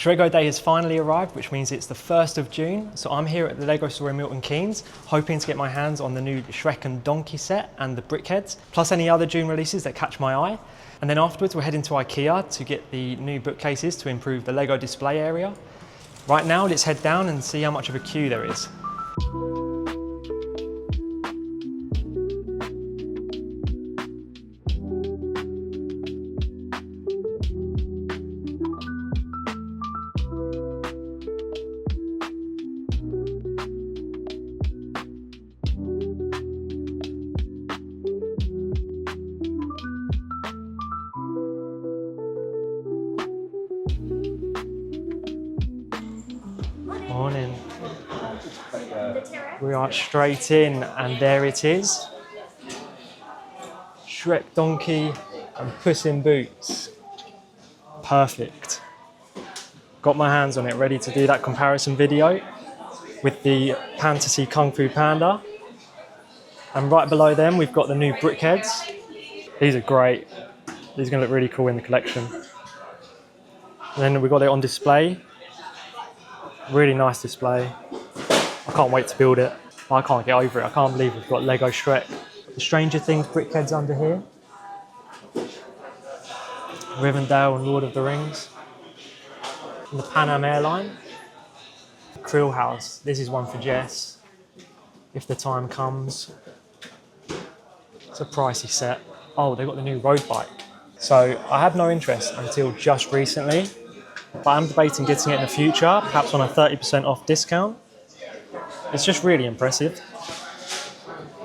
Shrek Day has finally arrived, which means it's the 1st of June. So I'm here at the Lego store in Milton Keynes, hoping to get my hands on the new Shrek and Donkey set and the brickheads, plus any other June releases that catch my eye. And then afterwards, we're heading to IKEA to get the new bookcases to improve the Lego display area. Right now, let's head down and see how much of a queue there is. Morning. We are straight in and there it is. Shrek, Donkey and Puss in Boots. Perfect. Got my hands on it, ready to do that comparison video with the Fantasy Kung Fu Panda. And right below them we've got the new brickheads. These are great. These are going to look really cool in the collection. And then we've got it on display. Really nice display. I can't wait to build it. I can't get over it. I can't believe we've got Lego Shrek. The Stranger Things brickheads under here. Rivendell and Lord of the Rings. And the Pan Am airline. Krill House. This is one for Jess, if the time comes. It's a pricey set. Oh, they've got the new road bike. So I had no interest until just recently. But I'm debating getting it in the future, perhaps on a 30% off discount. It's just really impressive.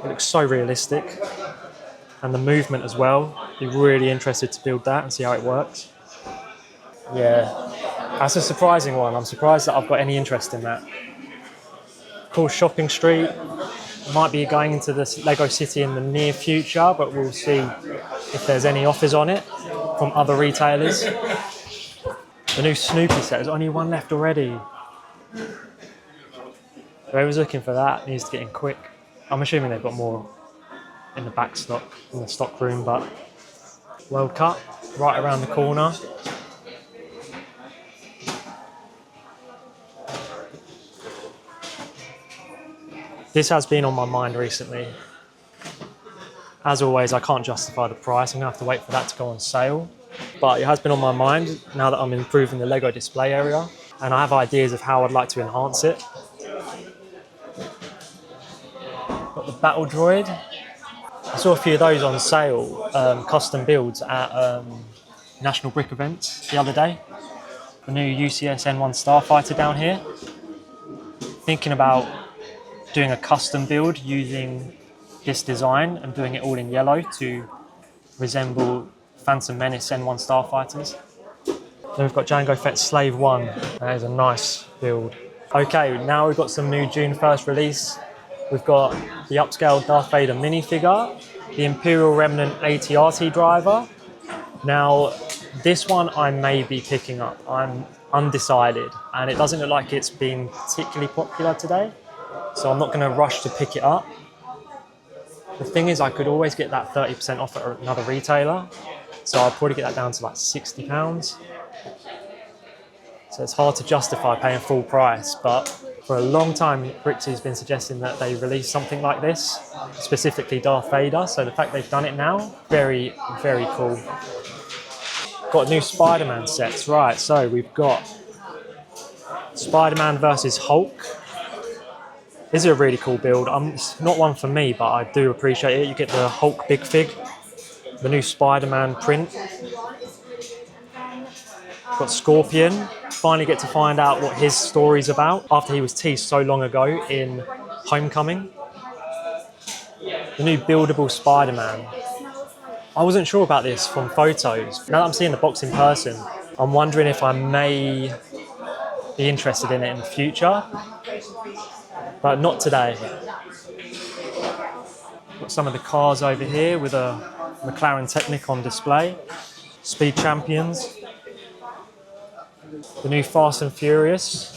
It looks so realistic. And the movement as well. Be really interested to build that and see how it works. Yeah, that's a surprising one. I'm surprised that I've got any interest in that. Cool shopping street. Might be going into this Lego City in the near future, but we'll see if there's any offers on it from other retailers. The new Snoopy set, there's only one left already. Whoever's looking for that needs to get in quick. I'm assuming they've got more in the back stock, in the stock room, but World Cup, right around the corner. This has been on my mind recently. As always, I can't justify the price. I'm gonna have to wait for that to go on sale. But it has been on my mind now that I'm improving the Lego display area, and I have ideas of how I'd like to enhance it. Got the Battle Droid. I saw a few of those on sale, custom builds at National Brick events the other day. The new UCS N1 Starfighter down here. Thinking about doing a custom build using this design and doing it all in yellow to resemble Phantom Menace N1 Starfighters. Then we've got Jango Fett's Slave 1. That is a nice build. Okay, now we've got some new June 1st release. We've got the upscale Darth Vader minifigure, the Imperial Remnant AT-RT driver. Now, this one I may be picking up. I'm undecided, and it doesn't look like it's been particularly popular today, so I'm not going to rush to pick it up. The thing is, I could always get that 30% off at another retailer. So I'll probably get that down to like £60. So it's hard to justify paying full price, but for a long time, Brixie's been suggesting that they release something like this, specifically Darth Vader. So the fact they've done it now, very, very cool. Got new Spider-Man sets, right? So we've got Spider-Man versus Hulk. This is a really cool build. It's not one for me, but I do appreciate it. You get the Hulk Big Fig. The new Spider-Man print. Got Scorpion. Finally get to find out what his story's about after he was teased so long ago in Homecoming. The new buildable Spider-Man. I wasn't sure about this from photos. Now that I'm seeing the box in person, I'm wondering if I may be interested in it in the future, but not today. Got some of the cars over here with a McLaren Technic on display, Speed Champions, the new Fast and Furious,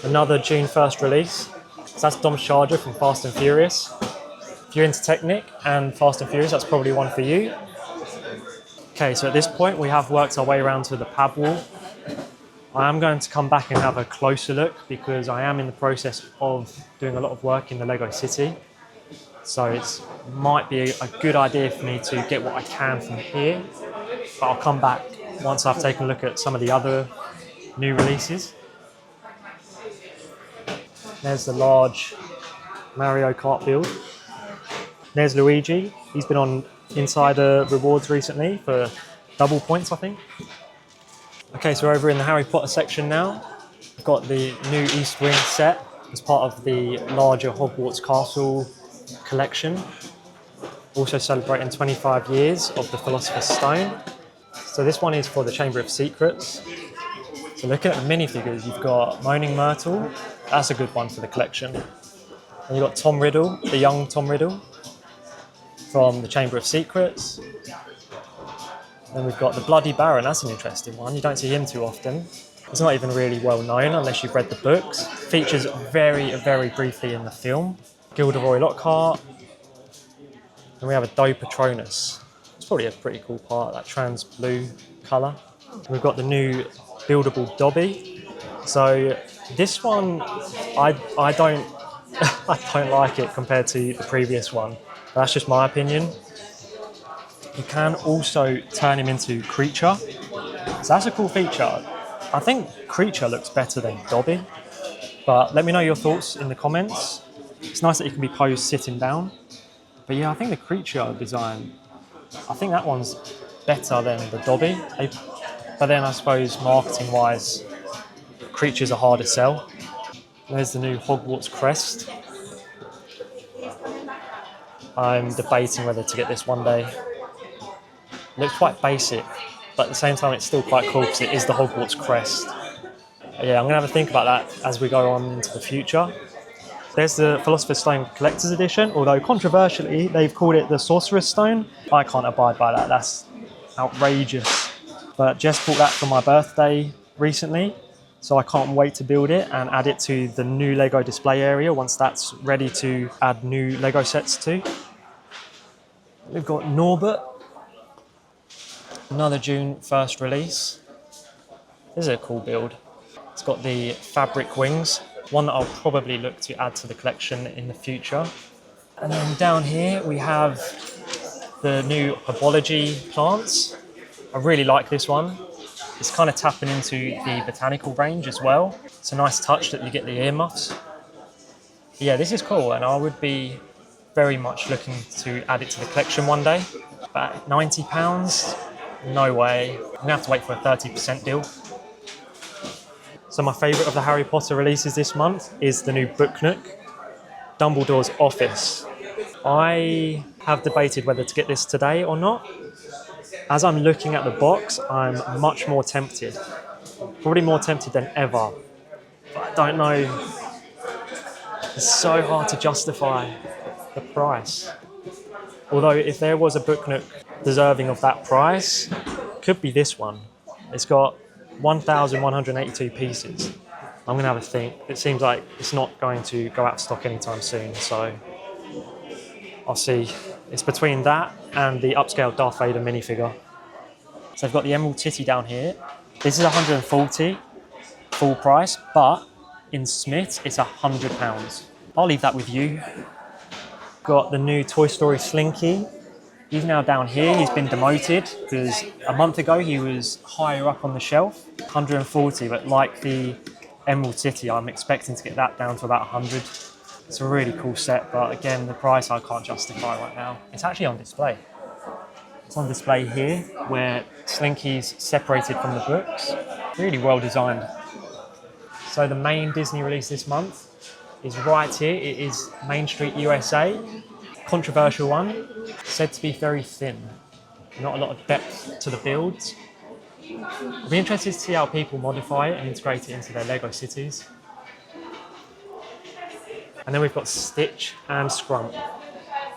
another June 1st release. So that's Dom's Charger from Fast and Furious. If you're into Technic and Fast and Furious, that's probably one for you. Okay, so at this point we have worked our way around to the pad wall. I am going to come back and have a closer look because I am in the process of doing a lot of work in the Lego City. So it might be a good idea for me to get what I can from here. But I'll come back once I've taken a look at some of the other new releases. There's the large Mario Kart build. There's Luigi. He's been on Insider Rewards recently for double points, I think. Okay, so we're over in the Harry Potter section now. We've got the new East Wing set as part of the larger Hogwarts Castle collection. Also celebrating 25 years of the Philosopher's Stone. So this one is for the Chamber of Secrets. So looking at the minifigures, you've got Moaning Myrtle. That's a good one for the collection. And you've got Tom Riddle, the young Tom Riddle, from the Chamber of Secrets. Then we've got the Bloody Baron. That's an interesting one. You don't see him too often. It's not even really well known unless you've read the books. Features very briefly in the film. Gilderoy Lockhart. And we have a Doe Patronus. It's probably a pretty cool part, that trans blue colour. We've got the new buildable Dobby. So this one, I don't I don't like it compared to the previous one. But that's just my opinion. You can also turn him into Creature. So that's a cool feature. I think Creature looks better than Dobby. But let me know your thoughts in the comments. It's nice that you can be posed sitting down. But yeah, I think the Creature design, I think that one's better than the Dobby. But then I suppose marketing-wise, Creature's a harder sell. There's the new Hogwarts crest. I'm debating whether to get this one day. It looks quite basic, but at the same time it's still quite cool because it is the Hogwarts crest. Yeah, I'm going to have a think about that as we go on into the future. There's the Philosopher's Stone Collector's Edition, although controversially they've called it the Sorcerer's Stone. I can't abide by that, that's outrageous. But Jess bought that for my birthday recently, so I can't wait to build it and add it to the new Lego display area once that's ready to add new Lego sets to. We've got Norbert, another June 1st release. This is a cool build. It's got the fabric wings, one that I'll probably look to add to the collection in the future. And then down here we have the new Herbology plants. I really like this one. It's kind of tapping into the botanical range as well. It's a nice touch that you get the earmuffs. Yeah, this is cool, and I would be very much looking to add it to the collection one day. But £90, no way. I'm gonna have to wait for a 30% deal. So my favourite of the Harry Potter releases this month is the new Book Nook, Dumbledore's Office. I have debated whether to get this today or not. As I'm looking at the box, I'm much more tempted. Probably more tempted than ever. But I don't know. It's so hard to justify the price. Although if there was a Book Nook deserving of that price, it could be this one. It's got 1,182 pieces. I'm gonna have a think. It seems like it's not going to go out of stock anytime soon, so I'll see. It's between that and the upscale Darth Vader minifigure. So I've got the Emerald Titty down here. This is 140 full price, but in Smiths it's £100. I'll leave that with you. Got the new Toy Story Slinky. He's now down here. He's been demoted because a month ago he was higher up on the shelf, 140, but like the Emerald Titty, I'm expecting to get that down to about 100. It's a really cool set, but again, the price I can't justify right now. It's actually on display. It's on display here, where Slinky's separated from the books. Really well designed. So the main Disney release this month is right here. It is Main Street USA. Controversial one, said to be very thin. Not a lot of depth to the builds. I'll be interested to see how people modify it and integrate it into their Lego cities. And then we've got Stitch and Scrump.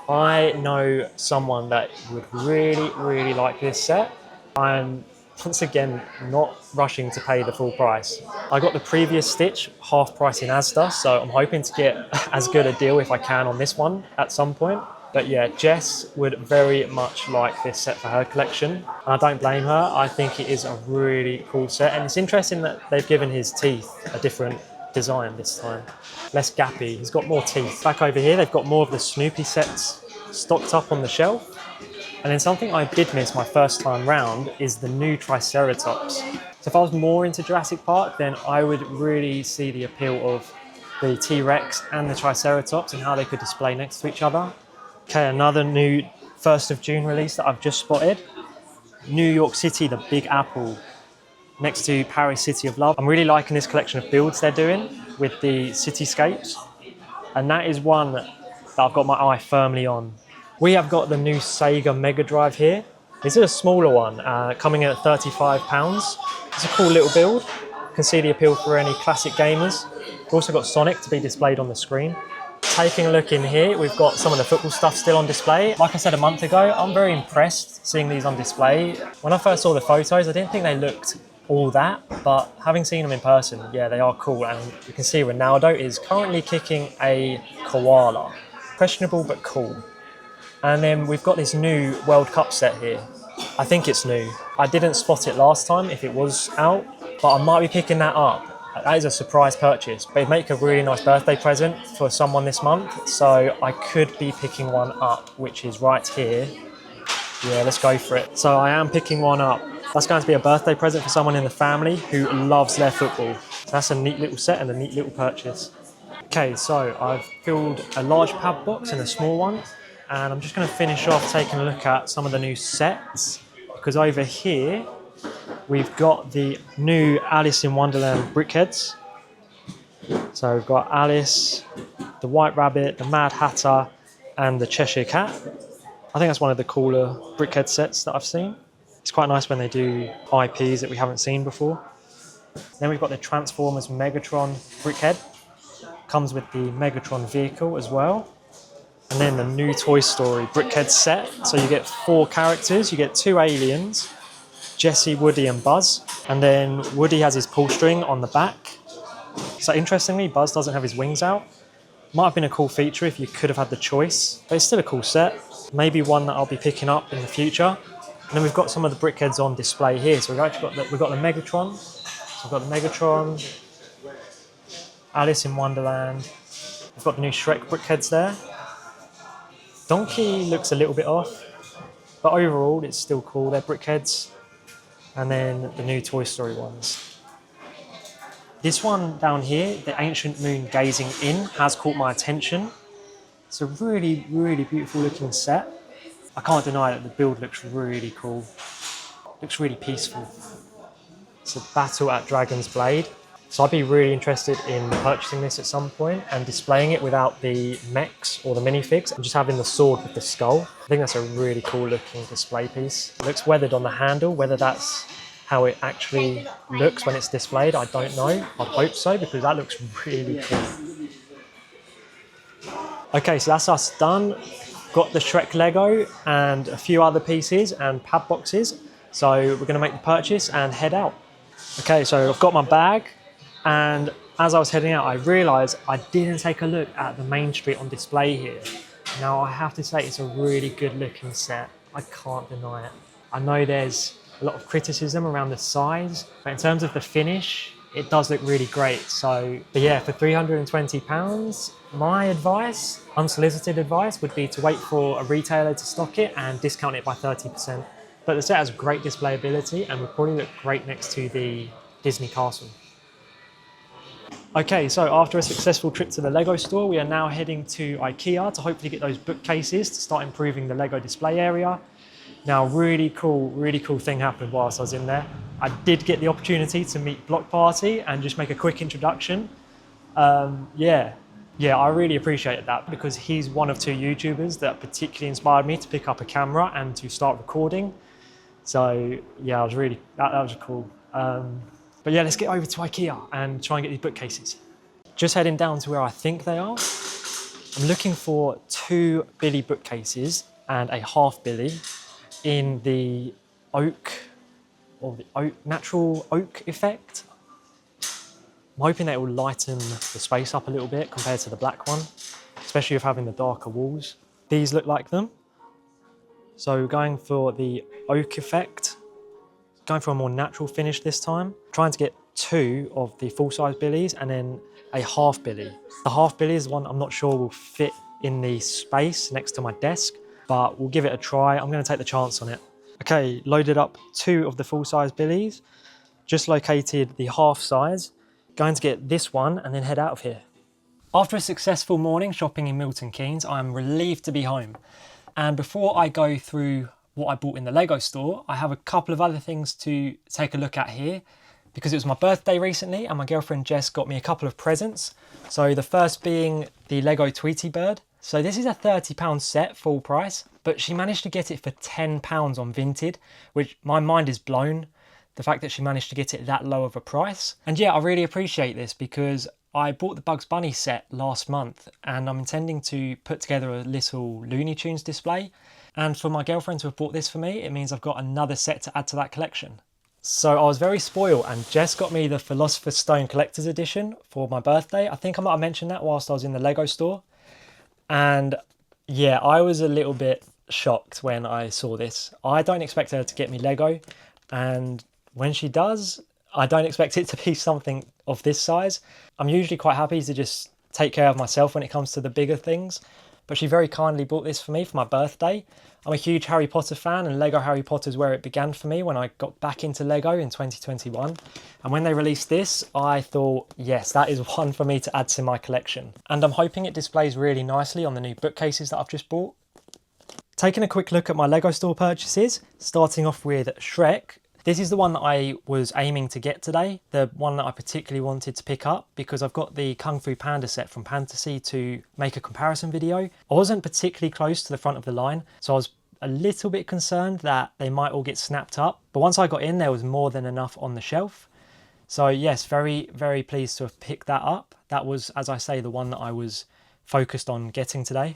I know someone that would really like this set. I'm, once again, not rushing to pay the full price. I got the previous Stitch half price in Asda, so I'm hoping to get as good a deal if I can on this one at some point. But yeah, Jess would very much like this set for her collection. And I don't blame her. I think it is a really cool set. And it's interesting that they've given his teeth a different design this time. Less gappy, he's got more teeth. Back over here, they've got more of the Snoopy sets stocked up on the shelf. And then something I did miss my first time round is the new Triceratops. So if I was more into Jurassic Park, then I would really see the appeal of the T-Rex and the Triceratops and how they could display next to each other. Okay, another new 1st of June release that I've just spotted. New York City, the Big Apple, next to Paris City of Love. I'm really liking this collection of builds they're doing with the cityscapes. And that is one that I've got my eye firmly on. We have got the new Sega Mega Drive here. This is a smaller one, coming in at £35. It's a cool little build. You can see the appeal for any classic gamers. We've also got Sonic to be displayed on the screen. Taking a look in here, we've got some of the football stuff still on display. Like I said a month ago, I'm very impressed seeing these on display. When I first saw the photos, I didn't think they looked all that, but having seen them in person, yeah, they are cool. And you can see Ronaldo is currently kicking a koala. Questionable, but cool. And then we've got this new World Cup set here. I think it's new. I didn't spot it last time if it was out, but I might be picking that up. That is a surprise purchase, but it'd make a really nice birthday present for someone this month. So I could be picking one up, which is right here. Yeah, let's go for it. So I am picking one up. That's going to be a birthday present for someone in the family who loves their football. So that's a neat little set and a neat little purchase. Okay, so I've filled a large pad box and a small one. And I'm just going to finish off taking a look at some of the new sets, because over here we've got the new Alice in Wonderland brickheads. So we've got Alice, the White Rabbit, the Mad Hatter and the Cheshire Cat. I think that's one of the cooler brickhead sets that I've seen. It's quite nice when they do IPs that we haven't seen before. Then we've got the Transformers Megatron brickhead. Comes with the Megatron vehicle as well. And then the new Toy Story brickhead set. So you get 4 characters, you get 2 aliens, Jessie, Woody and Buzz. And then Woody has his pull string on the back. So interestingly, Buzz doesn't have his wings out. Might have been a cool feature if you could have had the choice, but it's still a cool set. Maybe one that I'll be picking up in the future. And then we've got some of the brickheads on display here. So we've got the Megatron. So we've got the Megatron, Alice in Wonderland. We've got the new Shrek brickheads there. Donkey looks a little bit off, but overall it's still cool. They're brickheads. And then the new Toy Story ones. This one down here, the Ancient Moon Gazing In, has caught my attention. It's a really, really beautiful looking set. I can't deny that the build looks really cool. Looks really peaceful. It's a battle at Dragon's Blade. So I'd be really interested in purchasing this at some point and displaying it without the mechs or the minifigs and just having the sword with the skull. I think that's a really cool looking display piece. It looks weathered on the handle. Whether that's how it actually looks when it's displayed, I don't know. I'd hope so, because that looks really cool. Okay, so that's us done. Got the Shrek Lego and a few other pieces and pad boxes. So we're going to make the purchase and head out. Okay, so I've got my bag. And as I was heading out, I realised I didn't take a look at the main street on display here. Now, I have to say it's a really good looking set. I can't deny it. I know there's a lot of criticism around the size, but in terms of the finish, it does look really great. So, but yeah, for £320, my advice, unsolicited advice, would be to wait for a retailer to stock it and discount it by 30%. But the set has great displayability and would probably look great next to the Disney castle. Okay, so after a successful trip to the Lego store, we are now heading to IKEA to hopefully get those bookcases to start improving the Lego display area. Now, really cool thing happened whilst I was in there. I did get the opportunity to meet Block Party and just make a quick introduction. Yeah, I really appreciated that, because he's one of 2 YouTubers that particularly inspired me to pick up a camera and to start recording. So yeah, that was cool. But yeah, let's get over to IKEA and try and get these bookcases. Just heading down to where I think they are. I'm looking for 2 Billy bookcases and a half Billy in the oak, or the natural oak effect. I'm hoping that it will lighten the space up a little bit compared to the black one, especially with having the darker walls. these look like them. So going for the oak effect, going for a more natural finish this time. Trying to get 2 of the full-size billies and then a half billy. The half billy is one I'm not sure will fit in the space next to my desk, but we'll give it a try. I'm going to take the chance on it. Okay, loaded up 2 of the full-size billies, just located the half size. Going to get this one and then head out of here. After a successful morning shopping in Milton Keynes, I'm relieved to be home. And before I go through what I bought in the Lego store, I have a couple of other things to take a look at here, because it was my birthday recently and my girlfriend Jess got me a couple of presents. So the first being the Lego Tweety Bird. So this is a £30 set, full price, but she managed to get it for £10 on Vinted, which my mind is blown, the fact that she managed to get it that low of a price. And yeah, I really appreciate this because I bought the Bugs Bunny set last month and I'm intending to put together a little Looney Tunes display. And for my girlfriend to have bought this for me, it means I've got another set to add to that collection. So I was very spoiled and Jess got me the Philosopher's Stone Collector's Edition for my birthday. I think I might have mentioned that whilst I was in the Lego store. And yeah, I was a little bit shocked when I saw this. I don't expect her to get me Lego, and when she does, I don't expect it to be something of this size. I'm usually quite happy to just take care of myself when it comes to the bigger things, but she very kindly bought this for me for my birthday. I'm a huge Harry Potter fan, and Lego Harry Potter is where it began for me when I got back into Lego in 2021. And when they released this, I thought, yes, that is one for me to add to my collection. And I'm hoping it displays really nicely on the new bookcases that I've just bought. Taking a quick look at my Lego store purchases, starting off with Shrek. This is the one that I was aiming to get today, the one that I particularly wanted to pick up because I've got the Kung Fu Panda set from Fantasy to make a comparison video. I wasn't particularly close to the front of the line, so I was a little bit concerned that they might all get snapped up. But once I got in, there was more than enough on the shelf. So yes, very, very pleased to have picked that up. That was, as I say, the one that I was focused on getting today.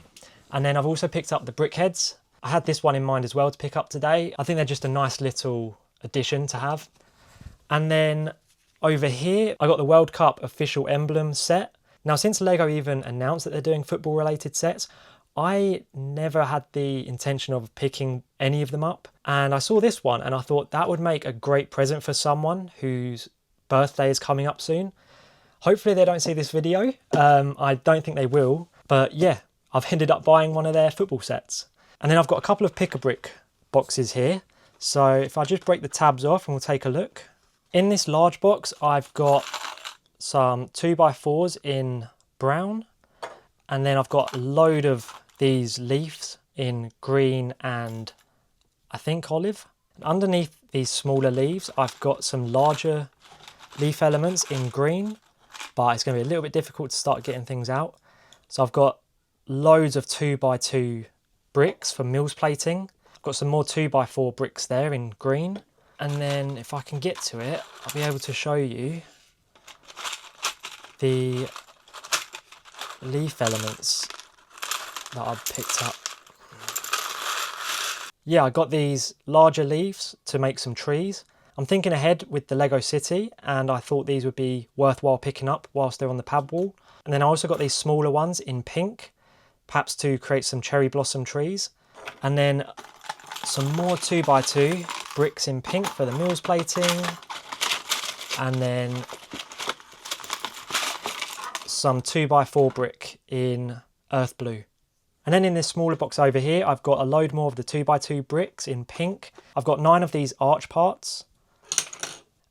And then I've also picked up the Brickheads. I had this one in mind as well to pick up today. I think they're just a nice little addition to have. And then over here I got the World Cup official emblem set. Now since Lego even announced that they're doing football related sets, I never had the intention of picking any of them up, and I saw this one and I thought that would make a great present for someone whose birthday is coming up soon. Hopefully they don't see this video. I don't think they will, but yeah, I've ended up buying one of their football sets. And then I've got a couple of pick-a-brick boxes here. So if I just break the tabs off and we'll take a look. In this large box, I've got some 2x4s in brown. And then I've got a load of these leaves in green and I think olive. Underneath these smaller leaves, I've got some larger leaf elements in green, but it's going to be a little bit difficult to start getting things out. So I've got loads of 2x2 bricks for Mills plating. Got some more 2x4 bricks there in green. And then if I can get to it, I'll be able to show you the leaf elements that I've picked up. Yeah, I got these larger leaves to make some trees. I'm thinking ahead with the Lego City, and I thought these would be worthwhile picking up whilst they're on the pad wall. And then I also got these smaller ones in pink, perhaps to create some cherry blossom trees. And then some more 2x2 bricks in pink for the Mills plating, and then some 2x4 brick in earth blue. And then in this smaller box over here, I've got a load more of the 2x2 bricks in pink. I've got 9 of these arch parts.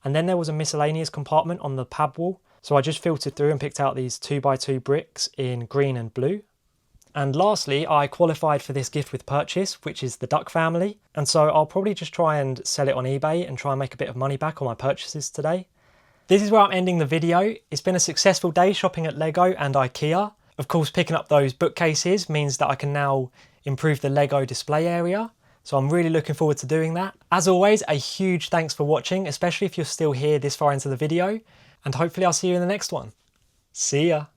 And then there was a miscellaneous compartment on the pad wall, so I just filtered through and picked out these 2x2 bricks in green and blue. And lastly, I qualified for this gift with purchase, which is the duck family. And so I'll probably just try and sell it on eBay and try and make a bit of money back on my purchases today. This is where I'm ending the video. It's been a successful day shopping at Lego and IKEA. Of course, picking up those bookcases means that I can now improve the Lego display area. So I'm really looking forward to doing that. As always, a huge thanks for watching, especially if you're still here this far into the video. And hopefully I'll see you in the next one. See ya.